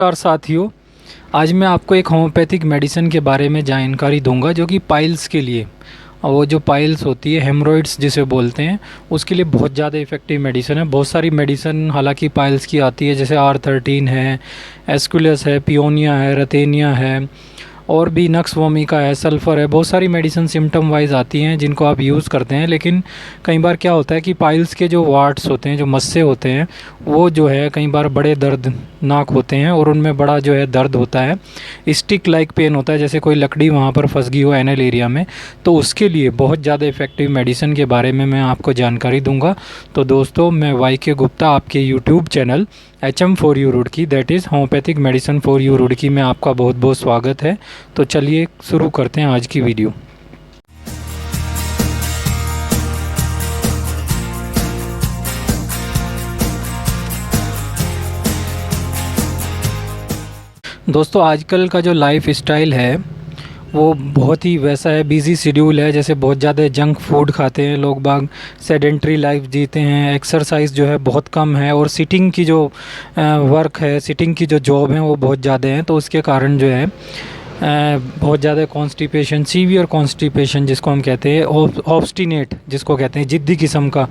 और साथियों, आज मैं आपको एक होम्योपैथिक मेडिसिन के बारे में जानकारी दूंगा जो कि पाइल्स के लिए, और वो जो पाइल्स होती है, हेमरॉइड्स जिसे बोलते हैं, उसके लिए बहुत ज़्यादा इफ़ेक्टिव मेडिसिन है। बहुत सारी मेडिसिन हालांकि पाइल्स की आती है, जैसे R13 है, एस्कुलस है, पियोनिया है, रतेनिया है, और भी नक्स वोमिका है, सल्फ़र है। बहुत सारी मेडिसिन सिम्टम वाइज आती हैं जिनको आप यूज़ करते हैं। लेकिन कई बार क्या होता है कि पाइल्स के जो वार्ड्स होते हैं, जो मस्से होते हैं, वो जो है कई बार बड़े दर्दनाक होते हैं और उनमें बड़ा जो है दर्द होता है, स्टिक लाइक पेन होता है, जैसे कोई लकड़ी वहाँ पर फंस गई हो एनल एरिया में। तो उसके लिए बहुत ज़्यादा इफ़ेक्टिव मेडिसिन के बारे में मैं आपको जानकारी दूंगा। तो दोस्तों, मैं YK गुप्ता, आपके YouTube channel HM for you Roorkee, that is homeopathic medicine for you Roorkee में आपका बहुत बहुत स्वागत है। तो चलिए शुरू करते हैं आज की वीडियो। दोस्तों, आजकल का जो लाइफ स्टाइल है वो बहुत ही वैसा है, बिज़ी शेड्यूल है। जैसे बहुत ज़्यादा जंक फूड खाते हैं लोग बाग, सेडेंट्री लाइफ जीते हैं, एक्सरसाइज जो है बहुत कम है, और सिटिंग की जो वर्क है, सिटिंग की जो जॉब है वो बहुत ज़्यादा है। तो उसके कारण जो है बहुत ज़्यादा कॉन्स्टिपेशन, सीवियर कॉन्स्टिपेशन जिसको हम कहते हैं, ऑब्स्टिनेट जिसको कहते हैं, ज़िद्दी किस्म का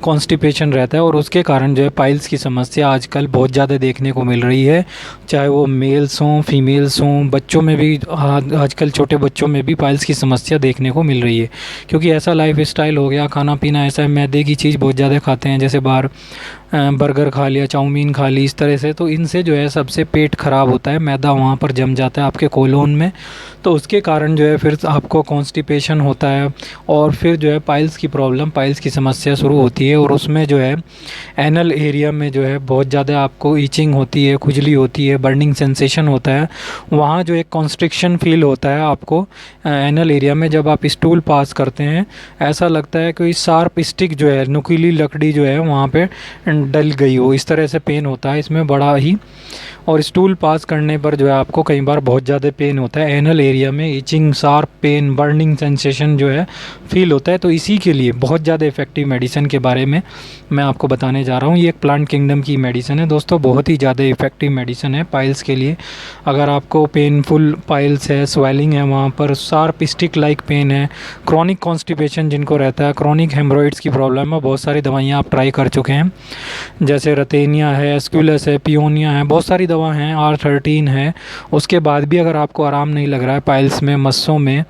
कॉन्स्टिपेशन रहता है। और उसके कारण जो है पाइल्स की समस्या आजकल बहुत ज़्यादा देखने को मिल रही है, चाहे वो मेल्स हों, फीमेल्स हों, बच्चों में भी। आजकल छोटे बच्चों में भी पाइल्स की समस्या देखने को मिल रही है, क्योंकि ऐसा लाइफ स्टाइल हो गया, खाना पीना ऐसा है, मैदे की चीज़ बहुत ज़्यादा खाते हैं, जैसे बाहर बर्गर खा लिया, चाउमीन खा ली, इस तरह से। तो इनसे जो है सबसे पेट ख़राब होता है, मैदा वहाँ पर जम जाता है आपके कोलोन में। तो उसके कारण जो है फिर आपको कॉन्स्टिपेशन होता है, और फिर जो है पाइल्स की प्रॉब्लम, पाइल्स की समस्या शुरू होती है। और उसमें जो है एनल एरिया में जो है बहुत ज़्यादा आपको ईचिंग होती है, खुजली होती है, बर्निंग सेंसेशन होता है। वहाँ जो एक कॉन्स्ट्रिक्शन फील होता है आपको एनल एरिया में। जब आप स्टूल पास करते हैं, ऐसा लगता है कोई शार्प स्टिक जो है, नुकीली लकड़ी जो है वहाँ पे डल गई हो, इस तरह से पेन होता है इसमें बड़ा ही। और स्टूल पास करने पर जो है आपको कई बार बहुत ज़्यादा पेन होता है एनल एरिया में, itching, sharp pain, burning sensation जो है फील होता है। तो इसी के लिए बहुत ज़्यादा इफ़ेक्टिव मेडिसिन के बारे में मैं आपको बताने जा रहा हूँ। ये एक प्लांट किंगडम की मेडिसिन है दोस्तों, बहुत ही ज़्यादा इफ़ेक्टिव मेडिसिन है पाइल्स के लिए। अगर आपको पेनफुल पाइल्स है, स्वेलिंग है, वहाँ पर शार्प स्टिक लाइक पेन है, क्रॉनिक कॉन्स्टिपेशन जिनको रहता है, क्रॉनिक हेमरॉइड्स की प्रॉब्लम है, बहुत सारी दवाइयाँ आप ट्राई कर चुके हैं, जैसे रतेनिया है, एस्कुलस है, पियोनिया है, बहुत सारी दवा हैं, R13 है। उसके बाद भी अगर आपको आराम नहीं लग रहा है पाइल्स में, मस्सों में,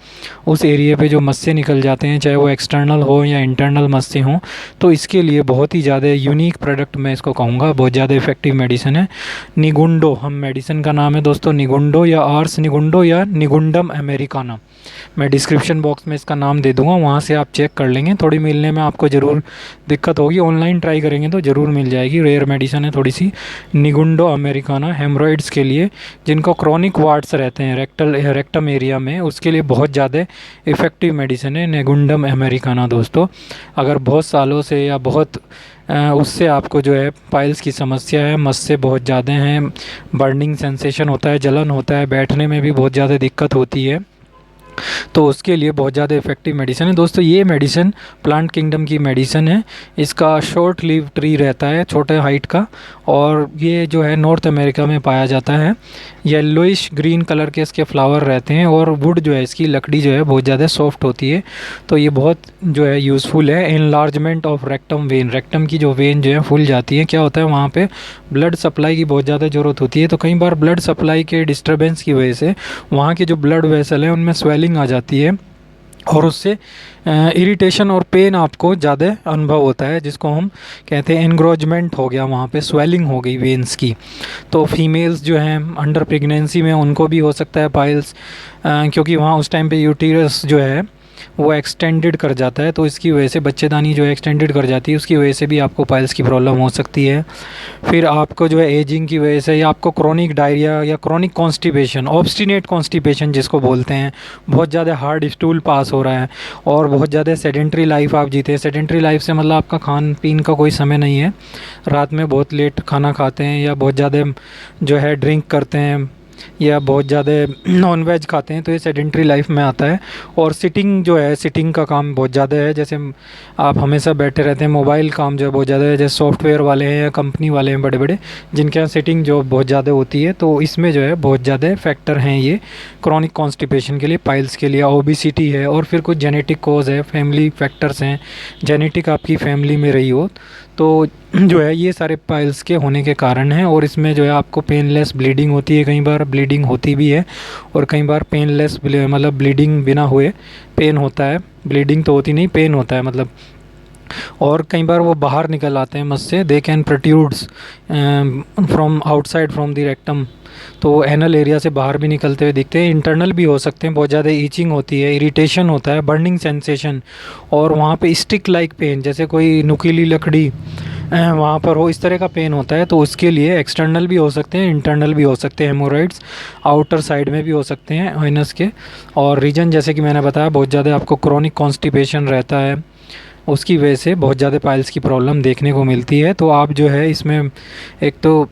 उस एरिया पे जो मस्से निकल जाते हैं, चाहे वो एक्सटर्नल हो या इंटरनल मस्से हों, तो इसके लिए बहुत ही ज़्यादा यूनिक प्रोडक्ट मैं इसको कहूँगा, बहुत ज़्यादा इफेक्टिव मेडिसिन है। निगुंडो हम मेडिसिन का नाम है दोस्तों, निगुंडो या आर्स निगुंडो या निगुंडम अमेरिकाना। मैं डिस्क्रिप्शन बॉक्स में इसका नाम दे दूँगा, वहाँ से आप चेक कर लेंगे। थोड़ी मिलने में आपको ज़रूर दिक्कत होगी, ऑनलाइन ट्राई करेंगे तो ज़रूर मिल जाएगी, रेयर मेडिसिन है थोड़ी सी। निगुंडो अमेरिकाना हेमरॉइड्स के लिए, जिनको क्रॉनिक वार्ड्स रहते हैं रेक्टम एरिया में, उसके लिए बहुत ज़्यादा इफ़ेक्टिव मेडिसिन है निगुंडम अमेरिकाना दोस्तों। अगर बहुत सालों से या बहुत उससे आपको जो है पाइल्स की समस्या है, मस्से बहुत ज़्यादा हैं, बर्निंग सेंसेशन होता है, जलन होता है, बैठने में भी बहुत ज़्यादा दिक्कत होती है, तो उसके लिए बहुत ज़्यादा इफ़ेक्टिव मेडिसिन है दोस्तों। ये मेडिसिन प्लांट किंगडम की मेडिसिन है। इसका शॉर्ट लीव ट्री रहता है, छोटे हाइट का, और ये जो है नॉर्थ अमेरिका में पाया जाता है। येलोइश ग्रीन कलर के इसके फ्लावर रहते हैं, और वुड जो है, इसकी लकड़ी जो है बहुत ज़्यादा सॉफ्ट होती है। तो ये बहुत जो है यूज़फुल है। Enlargement of rectum when, rectum की जो वेन जो है फूल जाती है, क्या होता है वहाँ पे ब्लड सप्लाई की बहुत ज़्यादा ज़रूरत होती है। तो कई बार ब्लड सप्लाई के डिस्टर्बेंस की वजह से वहाँ के जो ब्लड वेसल हैं उनमें स्वेलिंग आ जाती है, और उससे इरिटेशन और पेन आपको ज़्यादा अनुभव होता है, जिसको हम कहते हैं एनग्रोजमेंट हो गया, वहाँ पे स्वेलिंग हो गई वेन्स की। तो फीमेल्स जो हैं अंडर प्रेगनेंसी में, उनको भी हो सकता है पाइल्स, क्योंकि वहाँ उस टाइम पे यूटीरस जो है वो एक्सटेंडेड कर जाता है, तो इसकी वजह से बच्चेदानी जो है एक्सटेंडेड कर जाती है, उसकी वजह से भी आपको पाइल्स की प्रॉब्लम हो सकती है। फिर आपको जो है एजिंग की वजह से, या आपको क्रॉनिक डायरिया या क्रॉनिक कॉन्स्टिपेशन, ऑब्स्टिनेट कॉन्स्टिपेशन जिसको बोलते हैं, बहुत ज़्यादा हार्ड स्टूल पास हो रहा है, और बहुत ज़्यादा सेडेंट्री लाइफ आप जीते हैं। सेडेंट्री लाइफ से मतलब आपका खान पीन का कोई समय नहीं है, रात में बहुत लेट खाना खाते हैं, या बहुत ज़्यादा जो है ड्रिंक करते हैं, या बहुत ज़्यादा नॉन वेज खाते हैं तो ये सेडेंट्री लाइफ में आता है। और सिटिंग जो है, सिटिंग का काम बहुत ज़्यादा है, जैसे आप हमेशा बैठे रहते हैं, मोबाइल काम जो है बहुत ज़्यादा है, जैसे सॉफ्टवेयर वाले हैं या कंपनी वाले हैं बड़े बड़े, जिनके यहाँ सिटिंग जो बहुत ज़्यादा होती है, तो इसमें जो है बहुत ज़्यादा फैक्टर हैं ये क्रॉनिक कॉन्स्टिपेशन के लिए, पाइल्स के लिए। ओबेसिटी है और फिर कुछ जेनेटिक कॉज है, फैमिली फैक्टर्स हैं, जेनेटिक आपकी फैमिली में रही हो तो जो है ये सारे पाइल्स के होने के कारण हैं। और इसमें जो है आपको पेनलेस ब्लीडिंग होती है, कई बार ब्लीडिंग होती भी है, और कई बार पेनलेस मतलब ब्लीडिंग बिना हुए पेन होता है, ब्लीडिंग तो होती नहीं, पेन होता है मतलब। और कई बार वो बाहर निकल आते हैं मस से, they can protrudes from outside from the rectum, तो एनल एरिया से बाहर भी निकलते हुए दिखते हैं। इंटरनल भी हो सकते हैं, बहुत ज़्यादा ईचिंग होती है, इरिटेशन होता है, बर्निंग सेंसेशन, और वहाँ पे स्टिक लाइक पेन, जैसे कोई नुकीली लकड़ी वहाँ पर हो, इस तरह का पेन होता है। तो उसके लिए एक्सटर्नल भी हो सकते हैं, इंटरनल भी हो सकते हैं हेमोरॉइड्स, आउटर साइड में भी हो सकते हैं एनस के। और रीजन जैसे कि मैंने बताया, बहुत ज़्यादा आपको क्रॉनिक कॉन्स्टिपेशन रहता है, उसकी वजह से बहुत ज़्यादा पाइल्स की प्रॉब्लम देखने को मिलती है। तो आप जो है इसमें एक तो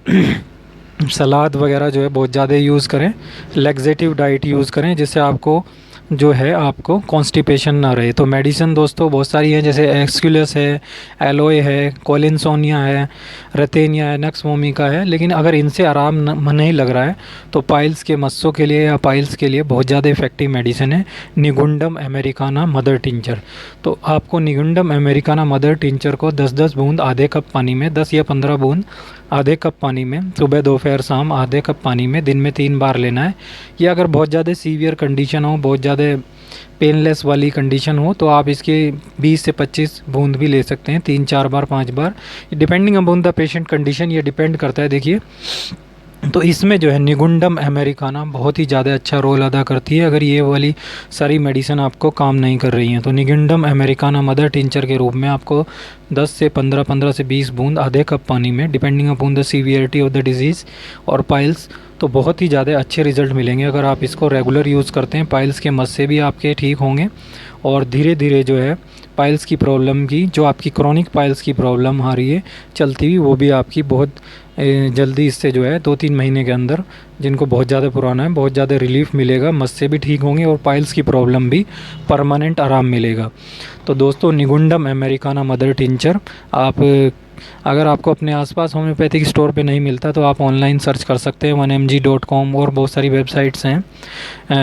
सलाद वगैरह जो है बहुत ज़्यादा यूज़ करें, लैक्सेटिव डाइट यूज़ करें, जिससे आपको जो है आपको कॉन्स्टिपेशन ना रहे। तो मेडिसिन दोस्तों बहुत सारी हैं, जैसे एक्सक्यूलस है, एलोए है, कोलिनसोनिया है, रतेनिया है, नक्स वोमिका है। लेकिन अगर इनसे आराम नहीं लग रहा है तो पाइल्स के मस्सों के लिए या पाइल्स के लिए बहुत ज़्यादा इफेक्टिव मेडिसिन है निगुंडम अमेरिकाना मदर टिंचर। तो आपको निगुंडम अमेरिकाना मदर टिंचर को 10-10 बूंद आधे कप पानी में, 10 या 15 बूंद आधे कप पानी में, सुबह दोपहर शाम आधे कप पानी में दिन में 3 बार लेना है। या अगर बहुत ज़्यादा सीवियर कंडीशन हो, बहुत ज़्यादा पेनलेस वाली कंडीशन हो, तो आप इसके 20 से 25 बूंद भी ले सकते हैं, 3-4 बार 5 बार, depending upon the patient condition, ये डिपेंड करता है। देखिए तो इसमें जो है निगुंडम अमेरिकाना बहुत ही ज़्यादा अच्छा रोल अदा करती है, अगर ये वाली सारी मेडिसिन आपको काम नहीं कर रही हैं। तो निगुंडम अमेरिकाना मदर टिंचर के रूप में आपको 10 से 15, 15 से 20 बूंद आधे कप पानी में, depending upon the severity of the disease और पाइल्स, तो बहुत ही ज़्यादा अच्छे रिज़ल्ट मिलेंगे अगर आप इसको रेगुलर यूज़ करते हैं। पाइल्स के मस्से भी आपके ठीक होंगे, और धीरे धीरे जो है पाइल्स की प्रॉब्लम की, जो आपकी क्रॉनिक पाइल्स की प्रॉब्लम आ रही है चलती हुई, वो भी आपकी बहुत जल्दी इससे जो है 2-3 महीने के अंदर, जिनको बहुत ज़्यादा पुराना है, बहुत ज़्यादा रिलीफ मिलेगा, मस्से भी ठीक होंगे और पाइल्स की प्रॉब्लम भी परमानेंट आराम मिलेगा। तो दोस्तों निगुंडम अमेरिकाना मदर टिंचर, आप अगर आपको अपने आसपास होम्योपैथिक स्टोर पे नहीं मिलता तो आप ऑनलाइन सर्च कर सकते हैं, 1mg.com, और बहुत सारी वेबसाइट्स हैं,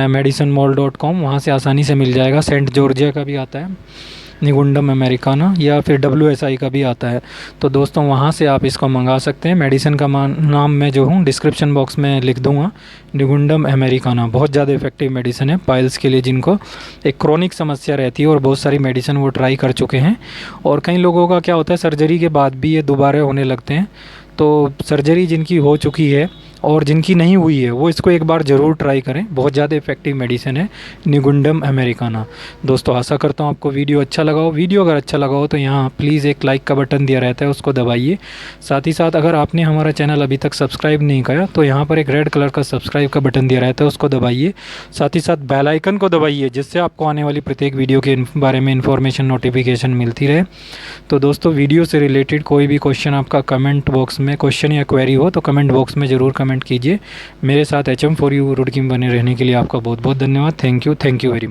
medicinmall.com, वहाँ से आसानी से मिल जाएगा। सेंट जॉर्जिया का भी आता है निगुंडम अमेरिकाना, या फिर WSI का भी आता है। तो दोस्तों वहाँ से आप इसको मंगा सकते हैं। मेडिसिन का नाम मैं जो हूँ डिस्क्रिप्शन बॉक्स में लिख दूँगा। निगुंडम अमेरिकाना बहुत ज़्यादा इफेक्टिव मेडिसिन है पाइल्स के लिए, जिनको एक क्रॉनिक समस्या रहती है, और बहुत सारी मेडिसिन वो ट्राई कर चुके हैं। और कई लोगों का क्या होता है, सर्जरी के बाद भी ये दोबारा होने लगते हैं। तो सर्जरी जिनकी हो चुकी है और जिनकी नहीं हुई है, वो इसको एक बार ज़रूर ट्राई करें, बहुत ज़्यादा इफेक्टिव मेडिसिन है निगुंडम अमेरिकाना। दोस्तों आशा करता हूँ आपको वीडियो अच्छा लगा हो। वीडियो अगर अच्छा लगा हो तो यहाँ प्लीज़ एक लाइक का बटन दिया रहता है, उसको दबाइए। साथ ही साथ अगर आपने हमारा चैनल अभी तक सब्सक्राइब नहीं किया तो यहाँ पर एक रेड कलर का सब्सक्राइब का बटन दिया रहता है, उसको दबाइए। साथ ही साथ बेल आइकन को दबाइए, जिससे आपको आने वाली प्रत्येक वीडियो के बारे में इन्फॉर्मेशन, नोटिफिकेशन मिलती रहे। तो दोस्तों वीडियो से रिलेटेड कोई भी क्वेश्चन आपका कमेंट बॉक्स में, क्वेश्चन या क्वेरी हो तो कमेंट बॉक्स में ज़रूर कमेंट कीजिए। मेरे साथ HM4U रुड़की में बने रहने के लिए आपका बहुत बहुत धन्यवाद। Thank you very much.